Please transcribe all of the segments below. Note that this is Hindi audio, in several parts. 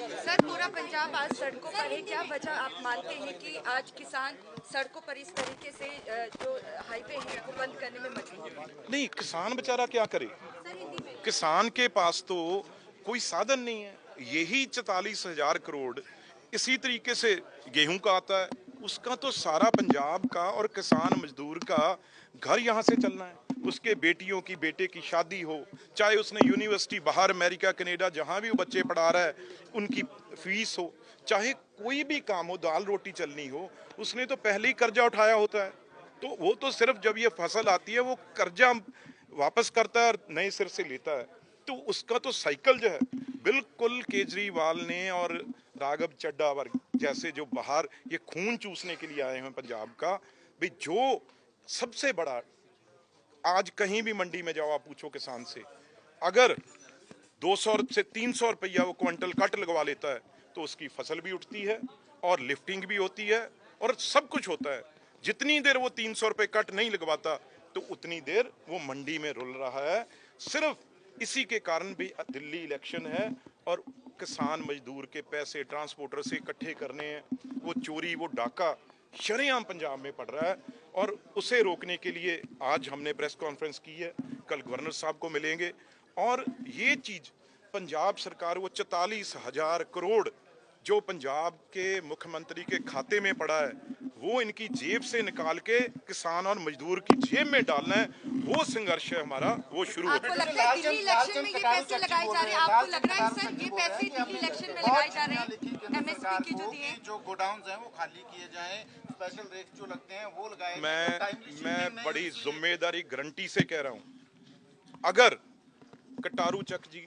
सर, पूरा पंजाब आज सड़कों पर है। क्या वजह आप मानते हैं कि आज किसान सड़कों पर इस तरीके से जो हाईवे है उसको बंद करने में मजबूर है? नहीं, किसान बेचारा क्या करे। किसान के पास तो कोई साधन नहीं है। यही 44,000 करोड़ इसी तरीके से गेहूं का आता है, उसका तो सारा पंजाब का और किसान मजदूर का घर यहाँ से चलना है। उसके बेटियों की बेटे की शादी हो, चाहे उसने यूनिवर्सिटी बाहर अमेरिका कनेडा जहाँ भी वो बच्चे पढ़ा रहा है उनकी फीस हो, चाहे कोई भी काम हो, दाल रोटी चलनी हो, उसने तो पहले ही कर्जा उठाया होता है। तो वो तो सिर्फ जब ये फसल आती है वो कर्जा वापस करता है और नए सिर से लेता है। तो उसका तो साइकिल जो है, बिल्कुल केजरीवाल ने और राघव चड्ढा वर्ग जैसे जो बाहर ये खून चूसने के लिए आए हैं पंजाब का, भाई जो सबसे बड़ा, आज कहीं भी मंडी में जाओ आप पूछो किसान से, अगर 200 से 300 रुपया वो क्विंटल कट लगवा लेता है तो उसकी फसल भी उठती है और लिफ्टिंग भी होती है और सब कुछ होता है। जितनी देर वो 300 रुपये कट नहीं लगवाता तो उतनी देर वो मंडी में रुल रहा है। सिर्फ इसी के कारण भी दिल्ली इलेक्शन है और किसान मजदूर के पैसे ट्रांसपोर्टर से इकट्ठे करने हैं, वो चोरी वो डाका शरेआम पंजाब में पड़ रहा है और उसे रोकने के लिए आज हमने प्रेस कॉन्फ्रेंस की है, कल गवर्नर साहब को मिलेंगे और ये चीज पंजाब सरकार वो 44,000 करोड़ जो पंजाब के मुख्यमंत्री के खाते में पड़ा है वो इनकी जेब से निकाल के किसान और मजदूर की जेब में डालना है, वो संघर्ष है हमारा, वो शुरू होता है। आपको लगता है दिल्ली इलेक्शन में ये पैसे लगाए जा रहे हैं? आपको लग रहा है सर ये पैसे दिल्ली इलेक्शन में लगाए जा रहे हैं? एमएसपी के जो दिए, जो गोडाउन हैं वो खाली किए जाएं, स्पेशल रेट जो लगते हैं वो लगाए मैं बड़ी जिम्मेदारी गारंटी से कह रहा हूं, अगर कटारू चक जी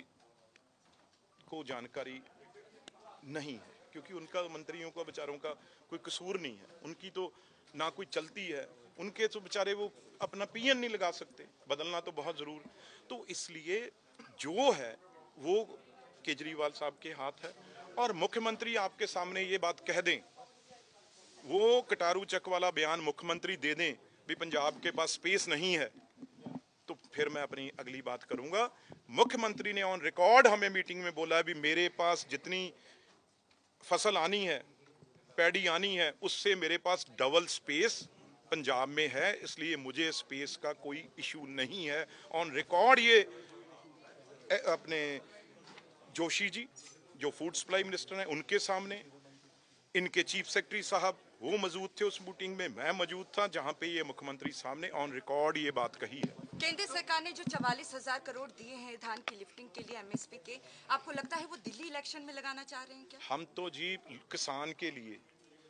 को जानकारी नहीं है, क्योंकि उनका मंत्रियों का बेचारों का कोई कसूर नहीं है, उनकी तो ना कोई चलती है, उनके तो बेचारे वो अपना पीएन नहीं लगा सकते, बदलना तो बहुत जरूर। तो इसलिए जो है वो केजरीवाल साहब के हाथ है और मुख्यमंत्री आपके सामने ये बात कह दें, वो कटारू चक वाला बयान मुख्यमंत्री दे दें भी पंजाब के पास स्पेस नहीं है, तो फिर मैं अपनी अगली बात करूंगा। मुख्यमंत्री ने ऑन रिकॉर्ड हमें मीटिंग में बोला है भी मेरे पास जितनी फसल आनी है, पैडी आनी है, उससे मेरे पास डबल स्पेस पंजाब में है, इसलिए मुझे स्पेस का कोई इशू नहीं है। ऑन रिकॉर्ड ये अपने जोशी जी जो फूड सप्लाई मिनिस्टर हैं उनके सामने, इनके चीफ सेक्रेटरी साहब वो मौजूद थे उस मीटिंग में, मैं मौजूद था जहां पे ये मुख्यमंत्री सामने ऑन रिकॉर्ड ये बात कही है। केंद्र सरकार ने जो 44,000 करोड़ दिए हैं धान की लिफ्टिंग के लिए एमएसपी के, आपको लगता है वो दिल्ली इलेक्शन में लगाना चाह रहे हैं क्या? हम तो जी किसान के लिए,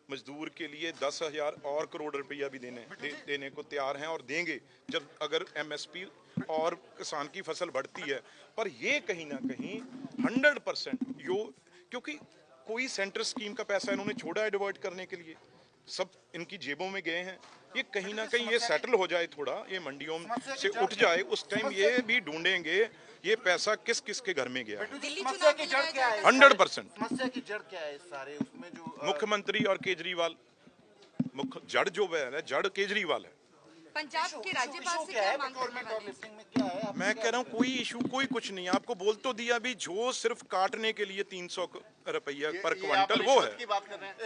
मजदूर के लिए 10,000 और करोड़ रुपया भी देने को तैयार हैं और देंगे जब अगर एमएसपी और किसान की फसल बढ़ती है। पर ये कहीं ना कहीं 100% क्योंकि कोई सेंटर स्कीम का पैसा इन्होंने छोड़ा है डिवर्ट करने के लिए, सब इनकी जेबों में गए हैं। ये कहीं ना कहीं ये सेटल हो जाए, थोड़ा ये मंडियों से उठ जाए, उस टाइम ये भी ढूंढेंगे ये पैसा किस किस के घर में गया है। 100% समस्या की जड़ क्या है? सारे उसमें जो मुख्यमंत्री और केजरीवाल, जड़ जो है जड़ केजरीवाल है। पंजाब के राज्यपाल से क्या मांग करने वाले हैं? मैं कह रहा हूँ कोई इशू कोई कुछ नहीं, आपको बोल तो दिया भी जो सिर्फ काटने के लिए 300 रुपया पर क्विंटल वो है।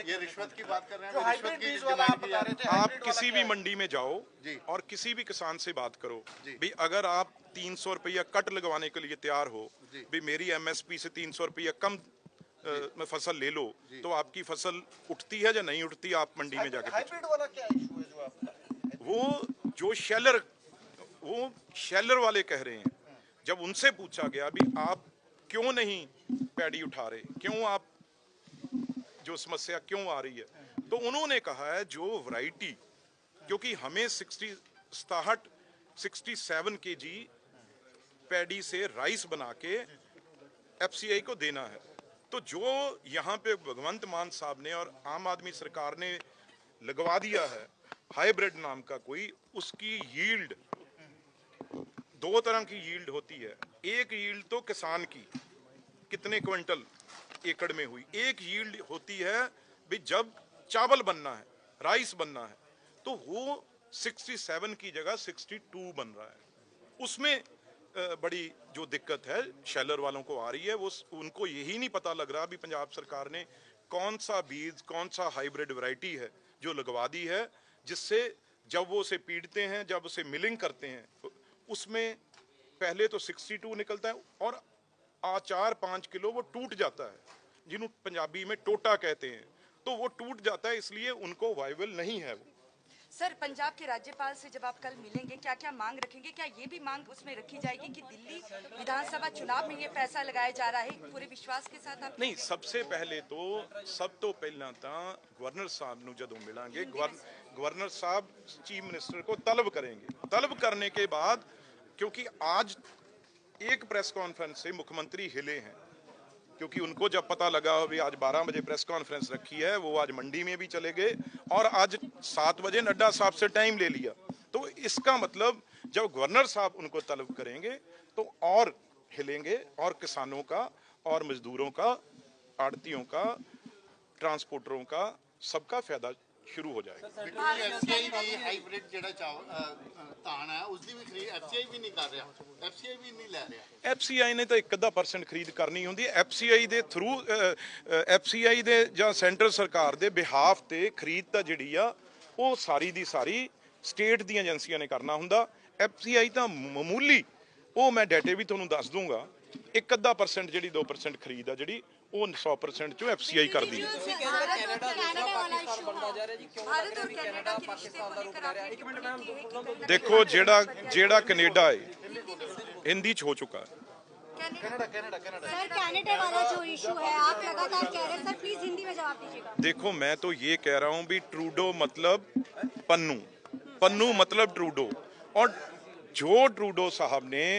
ये रिश्वत की बात कर रहे हैं, रिश्वत की डिमांड की जा रही थी। आप किसी भी मंडी में जाओ और किसी भी किसान से बात करो भी अगर आप 300 रुपया कट लगवाने के लिए तैयार हो, भी मेरी एमएसपी से 300 रुपया कम फसल ले लो, तो आपकी फसल उठती है या नहीं उठती, आप मंडी में जाके हाइब्रिड वाला क्या इशू है जो आपका? वो जो शेलर वाले कह रहे हैं, जब उनसे पूछा गया भी आप क्यों नहीं पैडी उठा रहे, क्यों आप जो समस्या क्यों आ रही है, तो उन्होंने कहा है जो वैरायटी, क्योंकि हमें 67 केजी पैडी से राइस बना के एफसीआई को देना है, तो जो यहाँ पे भगवंत मान साहब ने और आम आदमी सरकार ने लगवा दिया है हाइब्रिड नाम का कोई, उसकी यील्ड दो तरह की यील्ड होती है। एक यील्ड तो किसान की कितने क्विंटल एकड़ में हुई, एक यील्ड होती है भी जब चावल बनना है, राइस बनना है, तो वो 67 की जगह 62 बन रहा है। उसमें बड़ी जो दिक्कत है शेलर वालों को आ रही है, वो उनको यही नहीं पता लग रहा भी पंजाब सरकार ने कौन सा बीज, कौन सा हाइब्रिड वैरायटी है जो लगवा दी है, जिससे जब वो उसे पीटते हैं, जब उसे मिलिंग करते हैं, उसमें पहले तो 62 निकलता है और 4-5 किलो वो टूट जाता है, जिन्हों पंजाबी में टोटा कहते हैं, तो वो टूट जाता है, इसलिए उनको वाइबल नहीं है वो। सर, पंजाब के राज्यपाल से जब आप कल मिलेंगे, क्या क्या मांग रखेंगे? क्या ये भी मांग उसमें रखी जाएगी कि दिल्ली विधानसभा चुनाव में ये पैसा लगाया जा रहा है पूरे विश्वास के साथ? आप नहीं, सबसे पहले तो सब तो पहला गवर्नर साहब ਨੂੰ ਜਦੋਂ मिलांगे, गवर्नर साहब चीफ मिनिस्टर को तलब करेंगे। तलब करने के बाद, क्योंकि आज एक प्रेस कॉन्फ्रेंस से मुख्यमंत्री हिले हैं, क्योंकि उनको जब पता लगा भी आज 12 बजे प्रेस कॉन्फ्रेंस रखी है, वो आज मंडी में भी चले गए और आज 7 बजे नड्डा साहब से टाइम ले लिया। तो इसका मतलब जब गवर्नर साहब उनको तलब करेंगे तो और हिलेंगे और किसानों का और मजदूरों का, आड़तियों का, ट्रांसपोर्टरों का, सबका फायदा शुरू हो जाएगा। एफसीआई भी हाइब्रिड ਜਿਹੜਾ ਧਾਨ ਹੈ ਉਸ ਦੀ ਵੀ ਖਰੀਦ एफसीआई ਵੀ ਨਹੀਂ ਕਰ ਰਿਹਾ, एफसीआई ਵੀ ਨਹੀਂ ਲੈ ਰਿਹਾ। एफसीआई ने तो 1% ਖਰੀਦ ਕਰਨੀ ਹੁੰਦੀ ਹੈ। एफसीआई ਦੇ ਥਰੂ एफसीआई ਦੇ ਜਾਂ ਸੈਂਟਰ ਸਰਕਾਰ ਦੇ ਬਿਹਾਫ ਤੇ ਖਰੀਦ ਤਾਂ ਜਿਹੜੀ ਆ ਉਹ ਸਾਰੀ ਦੀ ਸਾਰੀ ਸਟੇਟ ਦੀਆਂ ਏਜੰਸੀਆਂ ਨੇ ਕਰਨਾ ਹੁੰਦਾ। एफसीआई ਤਾਂ ਮਾਮੂਲੀ, ਉਹ ਮੈਂ ਡਾਟੇ ਵੀ ਤੁਹਾਨੂੰ ਦੱਸ ਦੂੰਗਾ, 1% ਜਿਹੜੀ 2% ਖਰੀਦ ਆ ਜਿਹੜੀ ਉਹ 100% ਚੋਂ एफसीआई ਕਰਦੀ ਹੈ। देखो जेड़ा कनेडा है हिंदी च हो चुका है। सर कनाडा वाला जो इशू है आप लगातार कह रहे हैं, सर प्लीज हिंदी में जवाब दीजिएगा। देखो मैं तो ये कह रहा हूँ भी ट्रूडो मतलब पन्नू, पन्नू मतलब ट्रूडो, और जो ट्रूडो साहब ने